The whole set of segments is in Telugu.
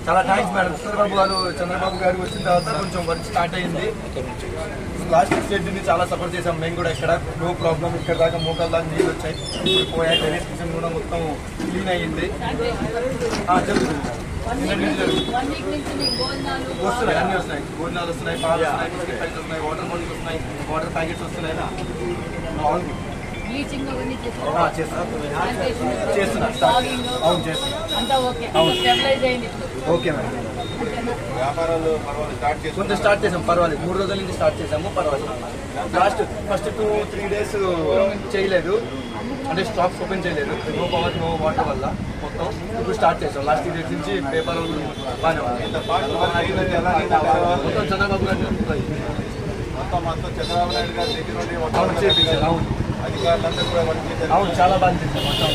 చాలా థ్యాంక్స్ మేడం. చంద్రబాబు గారు వచ్చిన తర్వాత కొంచెం వర్క్ స్టార్ట్ అయింది. లాస్ట్ స్టేజ్ నుంచి చాలా సపోర్ట్ చేసాం మేము కూడా. ఇక్కడ నో ప్రాబ్లం. ఇక్కడ దాకా మోకాల దాకా నీళ్ళు వచ్చాయి. ఇప్పుడు పోయాయి. టెరెస్ కిచెన్ కూడా మొత్తం క్లీన్ అయ్యింది. వస్తున్నాయి, అన్నీ వస్తున్నాయి. భోజనాలు వస్తున్నాయి, పాలు వస్తున్నాయి, బిస్కెట్ ప్యాకెట్స్ వస్తున్నాయి, వాటర్ బాటిల్స్ వస్తున్నాయి, వాటర్ ప్యాకెట్స్ వస్తున్నాయి. బాగుంది. Okay madam. వ్యాపారాలు కొంచెం స్టార్ట్ చేసాం, పర్వాలేదు. 3 రోజుల నుంచి స్టార్ట్ చేసాము, పర్వాలేదు. ఫస్ట్ 2-3 days చేయలేదు, అంటే స్టాప్స్ ఓపెన్ చేయలేదు. నో పవర్ నో వాటర్ వల్ల మొత్తం. ఇప్పుడు స్టార్ట్ చేసాం. లాస్ట్ 3 days నుంచి పేపర్ బాగానే ఉంది. మొత్తం చంద్రబాబు గారు మొత్తం చంద్రబాబు నాయుడు గారి దగ్గర అవును చేయించారు. అవును, అధికారులందరూ కూడా వర్క్ చేశారు. అవును, చాలా బాగా చేశారు మొత్తం.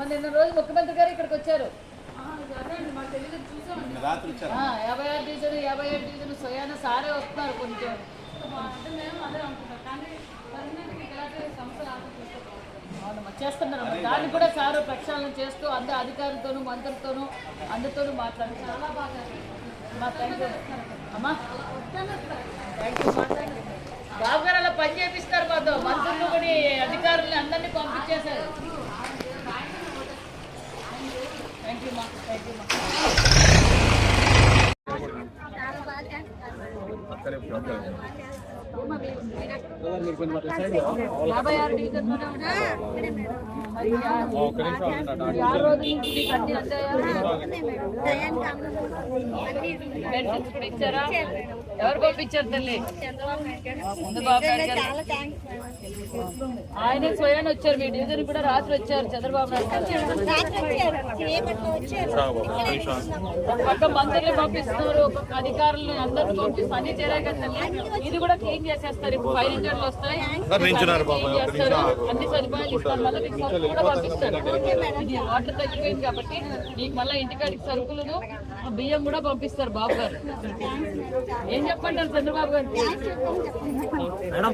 నిన్న రోజు ముఖ్యమంత్రి గారు ఇక్కడికి వచ్చారు. 56 డివిజన్ స్వయాన సారే వస్తున్నారు. కొంచెం చేస్తున్నారు. దాన్ని కూడా సారు ప్రక్షాళన చేస్తూ అందరు అధికారులతోనూ మంత్రులతోనూ అందరితోనూ మాట్లాడుతున్నారు. చాలా బాగా అమ్మా బాబు గారు అలా పని చేపిస్తారు. మాతో మంత్రులు కూడా అధికారులని అందరినీ పంపించేశారు. థ్యాంక్ యూ మా. 56 డివిజన్ ఇచ్చారా? ఎవరు పంపించారు తల్లి? చంద్రబాబు నాయుడు గారు ఆయన స్వయాన్ని వచ్చారు. మీ డివిజన్ కూడా రాత్రి వచ్చారు చంద్రబాబు నాయుడు గారు. పక్క మంత్రులు పంపిస్తున్నారు, ఒక్కొక్క అధికారులను అందరినీ పంపిస్తారు. అన్ని చేరాయి కదా తల్లి. ఇది కూడా క్లీన్ చేసేస్తారు. ఇప్పుడు ఫైర్ ఇంజన్లు వస్తాయి, చేస్తారు, అన్ని సదుపాయాలు ఇస్తారు. మళ్ళీ మీకు సరుకులు కూడా పంపిస్తారు. ఇది వాటర్ తగ్గిపోయింది కాబట్టి మీకు మళ్ళీ ఇంటికాడికి సరుకులను బియ్యం కూడా పంపిస్తారు బాబు గారు. ఏం చెప్పంటారు చంద్రబాబు గారు?